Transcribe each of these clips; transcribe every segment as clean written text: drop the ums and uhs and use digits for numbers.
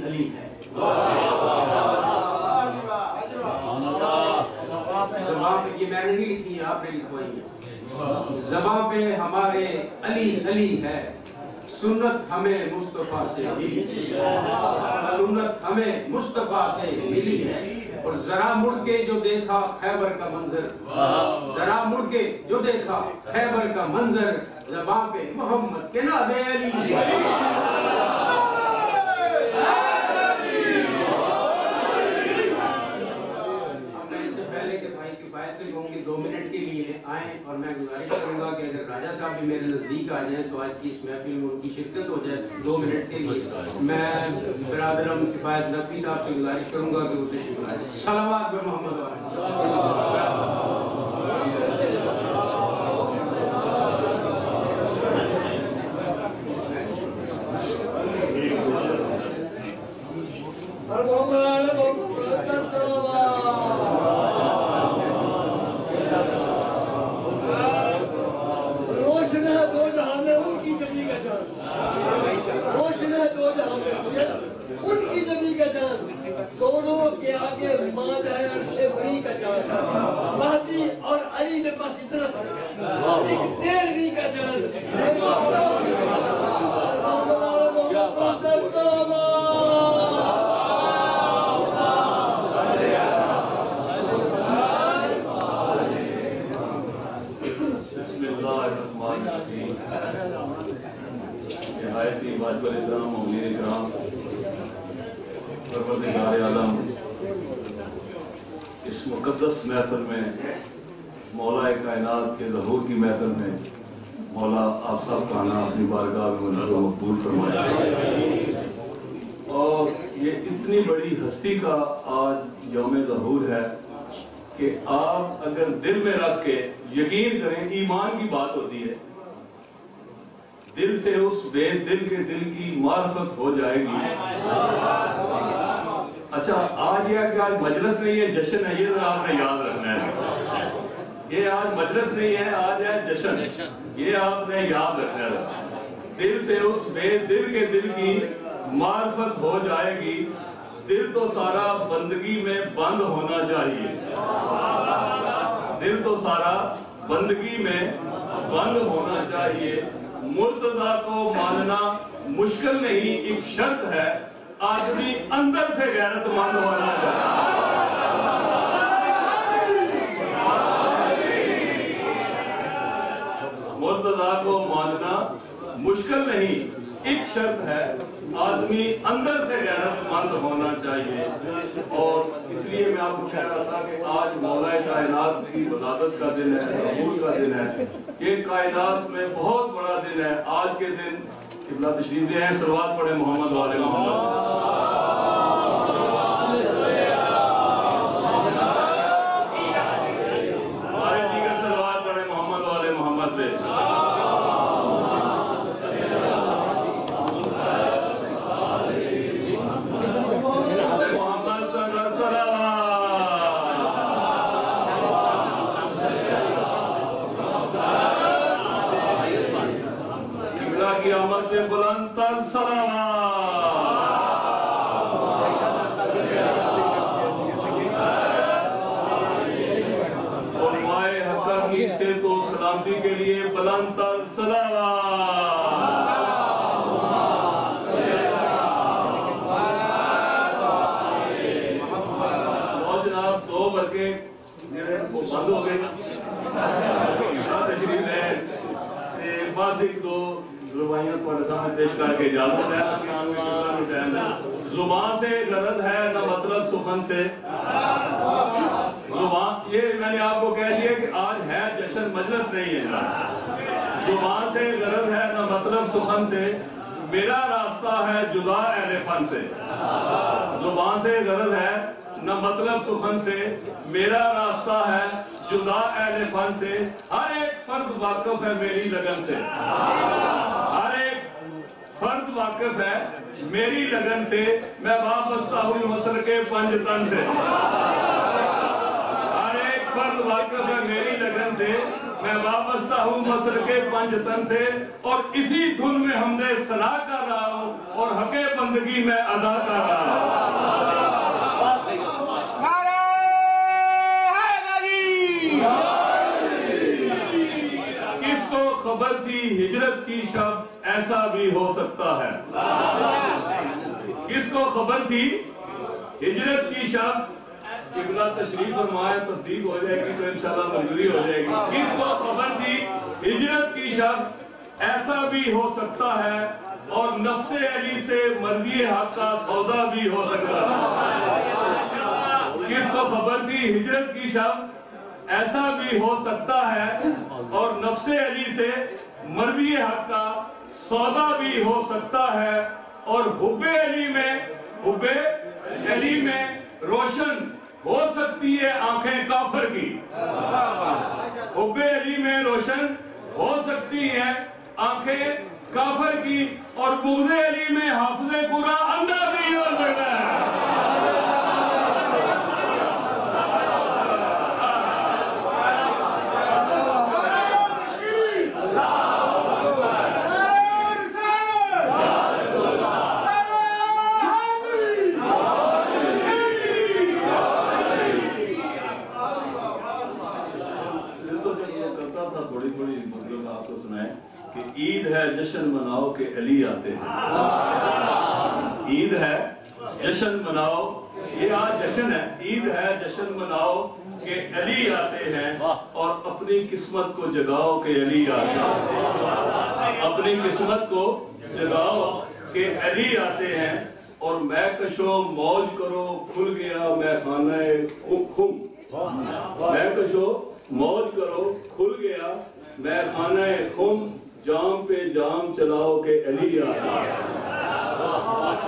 علی ہے۔ زبان پہ یہ میں نے نہیں لکھی ہے، آپ نے لکھوائی ہے۔ زبان پہ ہمارے علی علی ہے، سنت ہمیں مصطفیٰ سے ملی، سنت ہمیں مصطفیٰ سے ملی ہے۔ اور ذرا مڑ کے جو دیکھا خیبر کا منظر، ذرا مڑ کے جو دیکھا خیبر کا منظر، زبان پہ محمد کے نام علی ہے۔ کہوں گے 2 منٹ کے لیے آئیں، اور میں گزارش کروں گا کہ اگر راجہ صاحب بھی میرے نزدیک آ جائیں تو آج کی اس محفل میں ان کی شرکت ہو جائے 2 منٹ کے لیے۔ میں برادرم کفایت نقوی صاحب سے گزارش کروں گا کہ وہ تشریف لائیں۔ صلوات بر محمد علیہ۔ اس مقدس محفل میں، مولا کائنات کے ظہور کی محفل میں مولا آپ سب کا آنا اپنی بارگاہ میں منظور و مقبول فرمائے۔ اور یہ اتنی بڑی ہستی کا آج یوم ظہور ہے کہ آپ اگر دل میں رکھ کے یقین کریں، ایمان کی بات ہوتی ہے، دل سے اس بے دل کے دل کی معرفت ہو جائے گی۔ اچھا آج یہ کہ آج مجلس نہیں ہے، جشن ہے، یہ آپ نے یاد رکھنا ہے۔ یہ آج مجلس نہیں ہے، آج ہے جشن، یہ آپ نے یاد رکھنا ہے۔ دل سے اس بے دل کے دل کی معرفت ہو جائے گی، دل تو سارا بندگی میں بند ہونا چاہیے، دل تو سارا بندگی میں بند ہونا چاہیے۔ مرتضیٰ کو ماننا مشکل نہیں، ایک شرط ہے، آدمی اندر سے غیرت مند ہونا چاہیے۔ مرتضیٰ کو ماننا مشکل نہیں، ایک شرط ہے، آدمی اندر سے غیرت مند ہونا چاہیے۔ اور اس لیے میں آپ کو کہہ رہا تھا کہ آج مولا کائنات کی ولادت کا دن ہے، ظہور کا دن ہے، یہ کائنات میں بہت بڑا دن ہے۔ آج کے دن قبلہ تشریف لے ہیں، صلوات پڑھیں محمد والے محمد۔ ہمارے دیگر صلوات پڑھیں محمد والے محمد پہ۔ کی آمد سے بلند تر صلوات، علماء حقانی سے تو سلامتی کے لیے بلند تر صلوات۔ اور جناب 2 برقے بند ہو گئے، تشریف ہے، بس 1-2 زبانیاں تھوڑے سامنے پیش کر کے اجازت ہے۔ زبان سے غرض ہے نہ مطلب سخن سے، زبان یہ میں نے آپ کو کہہ دیا کہ آج ہے جشن، مجلس نہیں ہے۔ زبان سے غرض ہے نہ مطلب سخن سے، میرا راستہ ہے جدا اہل فن سے۔ زبان سے غرض ہے نہ مطلب سخن سے، میرا راستہ ہے جدا اہل فن سے، ہر ایک فرد واقف ہے میری لگن سے، ہر ایک فرد واقف ہے میری لگن سے، میں وابستہ ہوں مسلک پنج تن سے، ہر ایک فرد واقف ہے میری لگن سے، میں وابستہ ہوں مسر کے پنج تن سے، اور اسی دھن میں ہم نے ثنا کر رہا ہوں اور حق بندگی میں ادا کر رہا ہوں۔ کس کو خبر تھی ہجرت کی شب ایسا بھی ہو سکتا ہے؟ کس کو خبر تھی ہجرت کی شب؟ قبلہ تشریف فرمائے تصدیق ہو جائے گی تو انشاءاللہ منظوری ہو جائے گی۔ کس کو خبر تھی ہجرت کی شب ایسا بھی ہو سکتا ہے، اور نفس علی سے مرضی حق کا سودا بھی ہو سکتا ہے؟ کس کو خبر تھی ہجرت کی شب ایسا بھی ہو سکتا ہے، اور نفس علی سے مرضی حق کا سودا بھی ہو سکتا ہے، اور حب علی میں روشن ہو سکتی ہے آنکھیں کافر کی۔ حب علی میں روشن ہو سکتی ہیں آنکھیں کافر کی، اور بغض علی میں حافظ پورا اندھا بھی ہو سکتا ہے۔ عید ہے جشن مناؤ کہ علی آتے ہیں۔ عید ہے جشن مناؤ، یہ آج جشن ہے، عید ہے جشن مناؤ کہ علی آتے ہیں، اور اپنی قسمت کو جگاؤ کہ علی آتے ہیں۔ اپنی قسمت کو جگاؤ کہ علی آتے ہیں، اور میں کشو موج کرو کھل گیا میں خانہ خم۔ میں کشو موج کرو کھل گیا میں خانہ خم، جام پہ جام چلاؤ کہ علی آتے ہیں۔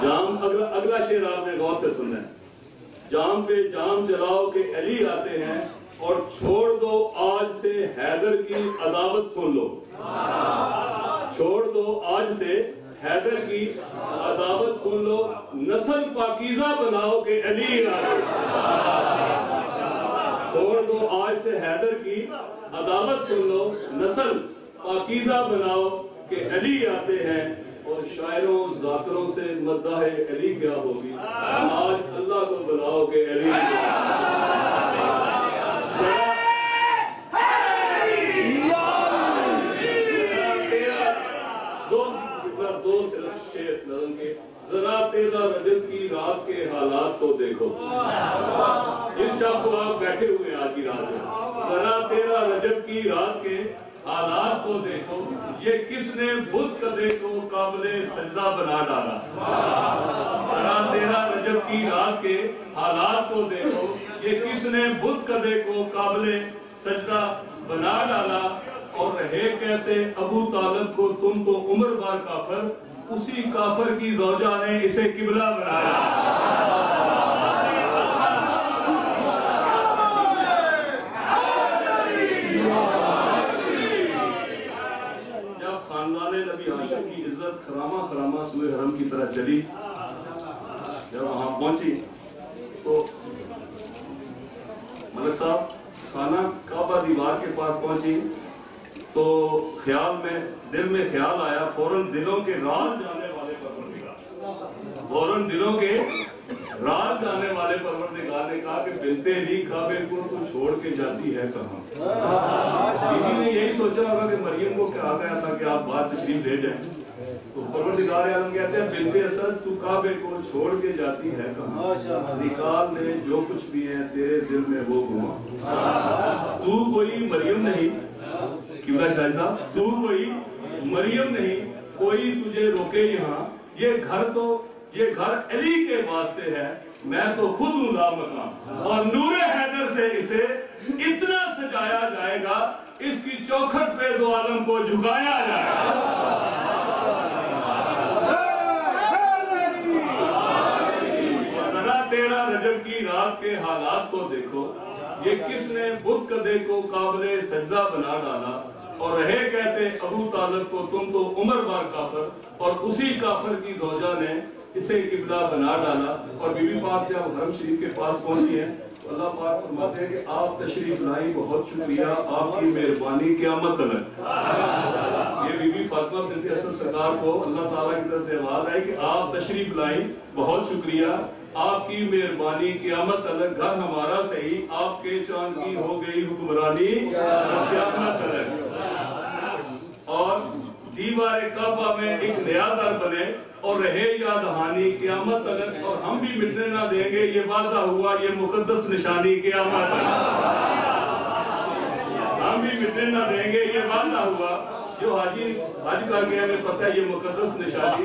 جام اگلا شعر آپ نے غور سے سننا ہے۔ جام پہ جام چلاؤ کہ علی آتے ہیں، اور چھوڑ دو آج سے حیدر کی عداوت سن لو۔ چھوڑ دو آج سے حیدر کی عداوت سن لو، نسل پاکیزہ بناؤ کہ علی آتے ہیں۔ چھوڑ دو آج سے حیدر کی عداوت سن لو، نسل پاکیزہ بناؤ کہ علی آتے ہیں، اور شاعروں ذاکروں سے مداح علی کیا ہوگی، آج اللہ کو بلاؤ کہ علی دو صرف شعر نظم کے، ذرا تیرا رجب کی رات کے حالات کو دیکھو۔ جس شب کو آپ بیٹھے ہوئے آج کی رات میں، ذرا تیرا رجب کی رات کے حالات کو دیکھو، یہ کس نے بت کدے کو قابل سجدہ بنا ڈالا۔ ذرا تیرا رجب کی رات کے حالات کو دیکھو، یہ کس نے بت کدے کو قابل سجدہ بنا ڈالا، اور رہے کہتے ابو طالب کو تم تو عمر بار کافر، اسی کافر کی زوجہ نے اسے قبلہ بنایا۔ خاندان نبی ہاشم کی عزت خرامہ خرامہ سوئے حرم کی طرح چلی، جب وہاں پہنچی تو ملک صاحب خانہ کعبہ دیوار کے پاس پہنچی تو خیال میں دل میں خیال آیا، فوراً دلوں کے راز جانے والے پروردگار، فوراً دلوں کے راز جانے والے پروردگار نے کہا کہ بنت علی کعبے کو تو چھوڑ کے جاتی ہے کہاں؟ بیوی نے یہی سوچا ہوگا کہ مریم کو کہا گیا تھا کہ آپ بات تشریف لے جائیں، تو پروردگار عالم کہتے ہیں بنت اسد تو کعبے کو چھوڑ کے جاتی ہے کہاں؟ نکال نے جو کچھ بھی ہے تیرے دل میں وہ گھما، تو کوئی مریم نہیں، قبلہ شاہ صاحب تو کوئی مریم نہیں، کوئی تجھے روکے یہاں، یہ گھر علی کے واسطے ہے، میں تو خود ہوں لامکان، اور نور حیدر سے اسے اتنا سجایا جائے گا، اس کی چوکھٹ پہ دو عالم کو جھکایا جائے گا۔ تیرا رجب کی رات کے حالات کو دیکھو، یہ کس نے بت کدے کو قابل سجدہ بنا ڈالا، اور رہے کہتے ابو طالب کو تم تو عمر بار کافر، اور اسی کافر کی زوجہ نے اسے قبلہ بنا ڈالا۔ اور بی بی پاک جب حرم شریف کے پاس پہنچی ہیں اللہ پاک فرماتے ہیں کہ آپ تشریف لائی، بہت شکریہ، آپ کی مہربانی قیامت تک۔ یہ بی بی فاطمہ بنت اسد سرکار کو اللہ تعالیٰ کی طرف سے آواز آئی کہ آپ تشریف لائی، بہت شکریہ، آپ کی مہربانی قیامت تک، گھر ہمارا صحیح، آپ کے چاند کی ہو گئی حکمرانی قیامت تک۔ اور دیوار کعبہ میں ایک نیا در بنے اور رہے یاد دہانی قیامت تک، اور ہم بھی مٹنے نہ دیں گے، یہ وعدہ ہوا، یہ مقدس نشانی قیامت تک۔ ہم بھی مٹنے نہ دیں گے، یہ وعدہ ہوا، جو حاجی حج کر کے ہمیں پتہ ہے یہ مقدس نشانی،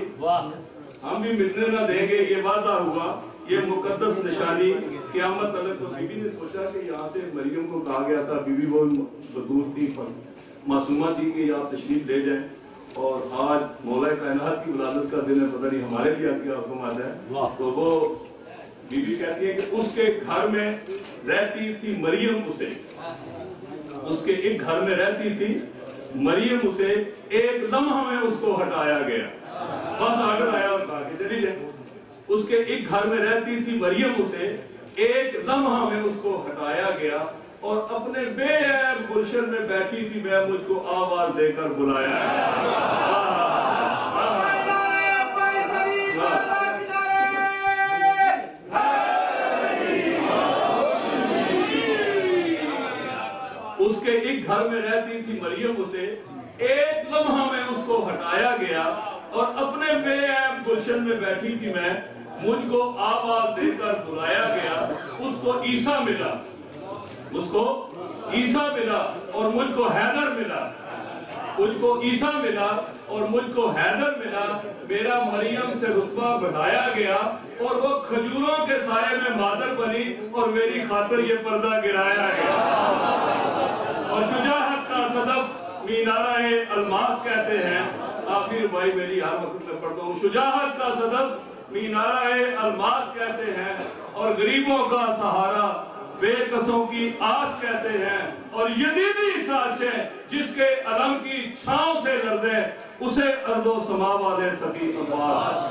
ہم بھی مٹنے نہ دیں گے، یہ وعدہ ہوا، یہ مقدس نشانی قیامت تک۔ تو بی بی نے سوچا کہ یہاں سے مریم کو کہا گیا تھا، بی بی وہ بدور تھی، معصومہ تھی کہ آپ تشریف لے جائیں، اور آج مولا کائنات کی ولادت کا دن ہے، پتہ نہیں ہمارے لیے کیا حکم آتا ہے۔ تو وہ بی بی کہتی ہے کہ اس کے گھر میں رہتی تھی مریم، اسے اس کے ایک گھر میں رہتی تھی مریم، اسے ایک لمحہ میں اس کو ہٹایا گیا، بس آرڈر آیا اور کہا کہ چلی جائے۔ اس کے ایک گھر میں رہتی تھی مریم، اسے ایک لمحہ میں اس کو ہٹایا گیا، اور اپنے بے عیب گلشن میں بیٹھی تھی، میں مجھ کو آواز دے کر بلایا ہے۔ اس کے ایک گھر میں رہتی تھی مریم، اسے ایک لمحہ میں اس کو ہٹایا گیا، اور اپنے بے عیب گلشن میں بیٹھی تھی میں، مجھ کو آواز دے کر بلایا گیا۔ اس کو عیسیٰ ملا، اس کو عیسیٰ ملا، اور مجھ کو حیدر ملا، مجھ کو عیسیٰ ملا اور مجھ کو حیدر ملا۔ میرا مریم سے رتبہ بڑھایا گیا، اور وہ کھجوروں کے سائے میں مادر بنی، اور میری خاطر یہ پردہ گرایا گیا۔ اور شجاعت کا صدف مینارہ الماس کہتے ہیں، آخر بھائی میری ہر وقت میں پڑھتا ہوں، شجاعت کا صدف مینارہ الماس کہتے ہیں، اور غریبوں کا سہارا بے کسوں کی آس کہتے ہیں، اور یزیدی سازشیں جس کے علم کی چھاؤں سے لرزیں، اسے ارض و سما والے سبھی عباس